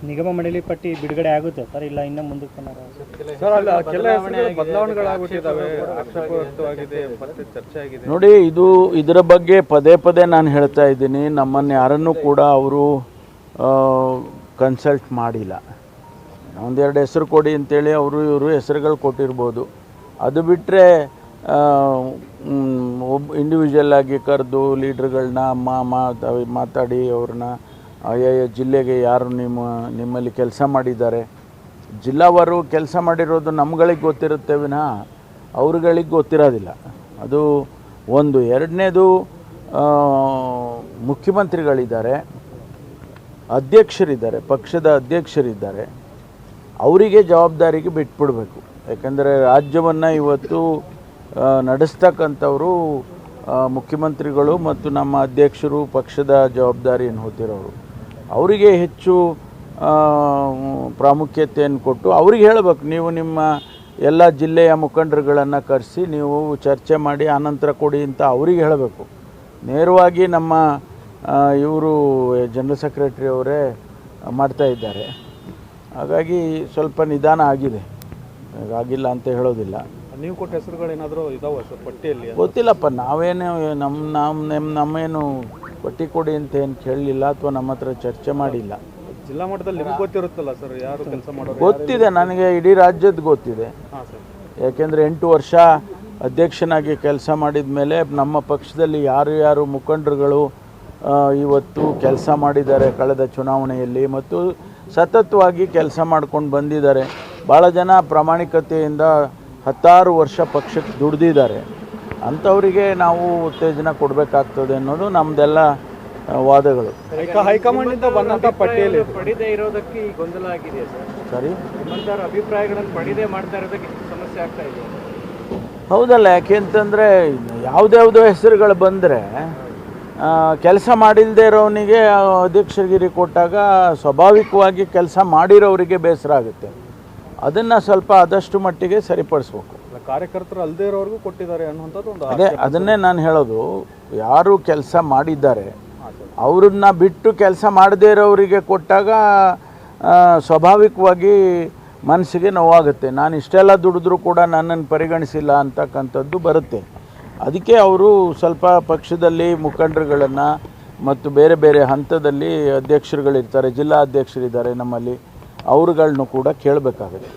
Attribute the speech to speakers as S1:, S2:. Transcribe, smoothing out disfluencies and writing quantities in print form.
S1: ನಿಗಮ ಮಂಡಳಿ ಪಟ್ಟಿ ಬಿಡುಗಡೆ ಆಗುತ್ತೆ ಸರ್, ಇಲ್ಲ ಇನ್ನು ಮುಂದಕ್ಕೆ
S2: ನೋಡಿ, ಇದರ ಬಗ್ಗೆ ಪದೇ ಪದೇ ನಾನು ಹೇಳ್ತಾ ಇದ್ದೀನಿ. ನಮ್ಮನ್ನು ಯಾರನ್ನೂ ಕೂಡ ಅವರು ಕನ್ಸಲ್ಟ್ ಮಾಡಿಲ್ಲ. ಒಂದೆರಡು ಹೆಸರು ಕೊಡಿ ಅಂತೇಳಿ ಇವರು ಹೆಸರುಗಳು ಕೊಟ್ಟಿರ್ಬೋದು. ಅದು ಬಿಟ್ಟರೆ ಇಂಡಿವಿಜುವಲ್ ಆಗಿ ಕರೆದು ಲೀಡ್ರ್ಗಳನ್ನ ಮಾತಾಡಿ ಅವ್ರನ್ನ ಆಯಾ ಜಿಲ್ಲೆಗೆ ಯಾರು ನಿಮ್ಮಲ್ಲಿ ಕೆಲಸ ಮಾಡಿದ್ದಾರೆ, ಜಿಲ್ಲಾವಾರು ಕೆಲಸ ಮಾಡಿರೋದು ನಮ್ಗಳಿಗೆ ಗೊತ್ತಿರುತ್ತೆ ವಿನಃ ಅವ್ರುಗಳಿಗೆ ಗೊತ್ತಿರೋದಿಲ್ಲ. ಅದು ಒಂದು. ಎರಡನೇದು, ಮುಖ್ಯಮಂತ್ರಿಗಳಿದ್ದಾರೆ, ಅಧ್ಯಕ್ಷರಿದ್ದಾರೆ, ಪಕ್ಷದ ಅಧ್ಯಕ್ಷರಿದ್ದಾರೆ, ಅವರಿಗೆ ಜವಾಬ್ದಾರಿಗೆ ಬಿಟ್ಬಿಡಬೇಕು. ಯಾಕಂದರೆ ರಾಜ್ಯವನ್ನು ಇವತ್ತು ನಡೆಸ್ತಕ್ಕಂಥವರು ಮುಖ್ಯಮಂತ್ರಿಗಳು ಮತ್ತು ನಮ್ಮ ಅಧ್ಯಕ್ಷರು, ಪಕ್ಷದ ಜವಾಬ್ದಾರಿಯನ್ನು ಹೊತ್ತಿರೋರು. ಅವರಿಗೆ ಹೆಚ್ಚು ಪ್ರಾಮುಖ್ಯತೆಯನ್ನು ಕೊಟ್ಟು ಅವ್ರಿಗೆ ಹೇಳಬೇಕು, ನೀವು ನಿಮ್ಮ ಎಲ್ಲ ಜಿಲ್ಲೆಯ ಮುಖಂಡರುಗಳನ್ನು ಕರೆಸಿ ನೀವು ಚರ್ಚೆ ಮಾಡಿ ಆನಂತರ ಕೊಡಿ ಅಂತ ಅವರಿಗೆ ಹೇಳಬೇಕು. ನೇರವಾಗಿ ನಮ್ಮ ಇವರು ಜನರಲ್ ಸೆಕ್ರೆಟರಿ ಅವರೇ ಮಾಡ್ತಾ ಇದ್ದಾರೆ. ಹಾಗಾಗಿ ಸ್ವಲ್ಪ ನಿಧಾನ ಆಗಿದೆ, ಆಗಿಲ್ಲ ಅಂತ ಹೇಳೋದಿಲ್ಲ.
S3: ನೀವು ಕೊಟ್ಟ ಹೆಸರುಗಳೇನಾದರೂ ಇದಾವೆ ಸರ್ ಪಟ್ಟಿಯಲ್ಲಿ?
S2: ಗೊತ್ತಿಲ್ಲಪ್ಪ, ನಾವೇನು ನಮ್ಮೇನು ಪಟ್ಟಿ ಕೊಡಿ ಅಂತ ಏನು ಕೇಳಲಿಲ್ಲ ಅಥವಾ ನಮ್ಮ ಹತ್ರ ಚರ್ಚೆ ಮಾಡಿಲ್ಲ.
S3: ಜಿಲ್ಲಾ ಮಟ್ಟದಲ್ಲಿ ನಿಮ್ಗೆ ಗೊತ್ತಿರುತ್ತಲ್ಲ ಸರ್, ಯಾರು ಕೆಲಸ ಮಾಡೋದು?
S2: ಗೊತ್ತಿದೆ ನನಗೆ, ಇಡೀ ರಾಜ್ಯದ ಗೊತ್ತಿದೆ. ಯಾಕೆಂದರೆ 8 ವರ್ಷ ಅಧ್ಯಕ್ಷನಾಗಿ ಕೆಲಸ ಮಾಡಿದ ಮೇಲೆ ನಮ್ಮ ಪಕ್ಷದಲ್ಲಿ ಯಾರು ಮುಖಂಡರುಗಳು ಇವತ್ತು ಕೆಲಸ ಮಾಡಿದ್ದಾರೆ ಕಳೆದ ಚುನಾವಣೆಯಲ್ಲಿ ಮತ್ತು ಸತತವಾಗಿ ಕೆಲಸ ಮಾಡ್ಕೊಂಡು ಬಂದಿದ್ದಾರೆ. ಭಾಳ ಜನ ಪ್ರಾಮಾಣಿಕತೆಯಿಂದ 10 ವರ್ಷ ಪಕ್ಷಕ್ಕೆ ದುಡಿದಿದ್ದಾರೆ. ಅಂಥವರಿಗೆ ನಾವು ಉತ್ತೇಜನ ಕೊಡಬೇಕಾಗ್ತದೆ ಅನ್ನೋದು ನಮ್ಮದೆಲ್ಲ ವಾದಗಳು.
S3: ಹೈಕಮಾಂಡಿಂದ ಬಂದಂಥ ಪಟ್ಟಿಯಲ್ಲಿ
S1: ಪಡೆದೇ ಇರೋದಕ್ಕೆ ಈ ಗೊಂದಲ ಆಗಿದೆ ಸರ್.
S2: ಸರಿ,
S1: ನಿಮ್ಮಂಥವ್ರ ಅಭಿಪ್ರಾಯಗಳನ್ನು ಪಡೆದೇ ಮಾಡ್ತಾ ಇರೋದಕ್ಕೆ ಸಮಸ್ಯೆ ಆಗ್ತಾ ಇದೆ.
S2: ಹೌದಲ್ಲ, ಯಾಕೆಂತಂದರೆ ಯಾವುದ್ಯಾವುದೋ ಹೆಸರುಗಳು ಬಂದರೆ ಕೆಲಸ ಮಾಡಿಲ್ಲದೆ ಇರೋವನಿಗೆ ಅಧ್ಯಕ್ಷಗಿರಿ ಕೊಟ್ಟಾಗ ಸ್ವಾಭಾವಿಕವಾಗಿ ಕೆಲಸ ಮಾಡಿರೋರಿಗೆ ಬೇಸರ ಆಗುತ್ತೆ. ಅದನ್ನು ಸ್ವಲ್ಪ ಆದಷ್ಟು ಮಟ್ಟಿಗೆ ಸರಿಪಡಿಸ್ಬೇಕು.
S3: ಕಾರ್ಯಕರ್ತರು ಅಲ್ಲದೆ ಇರೋರಿಗೂ ಕೊಟ್ಟಿದ್ದಾರೆ ಅನ್ನುವಂಥದ್ದು ಒಂದು.
S2: ಅದನ್ನೇ ನಾನು ಹೇಳೋದು, ಯಾರು ಕೆಲಸ ಮಾಡಿದ್ದಾರೆ ಅವ್ರನ್ನ ಬಿಟ್ಟು ಕೆಲಸ ಮಾಡದೇ ಇರೋರಿಗೆ ಕೊಟ್ಟಾಗ ಸ್ವಾಭಾವಿಕವಾಗಿ ಮನಸ್ಸಿಗೆ ನೋವಾಗುತ್ತೆ. ನಾನು ಇಷ್ಟೆಲ್ಲ ದುಡಿದ್ರೂ ಕೂಡ ನನ್ನನ್ನು ಪರಿಗಣಿಸಿಲ್ಲ ಅಂತಕ್ಕಂಥದ್ದು ಬರುತ್ತೆ. ಅದಕ್ಕೆ ಅವರು ಸ್ವಲ್ಪ ಪಕ್ಷದಲ್ಲಿ ಮುಖಂಡರುಗಳನ್ನು ಮತ್ತು ಬೇರೆ ಬೇರೆ ಹಂತದಲ್ಲಿ ಅಧ್ಯಕ್ಷರುಗಳಿರ್ತಾರೆ, ಜಿಲ್ಲಾ ಅಧ್ಯಕ್ಷರಿದ್ದಾರೆ ನಮ್ಮಲ್ಲಿ, ಅವ್ರುಗಳನ್ನೂ ಕೂಡ ಕೇಳಬೇಕಾಗುತ್ತೆ.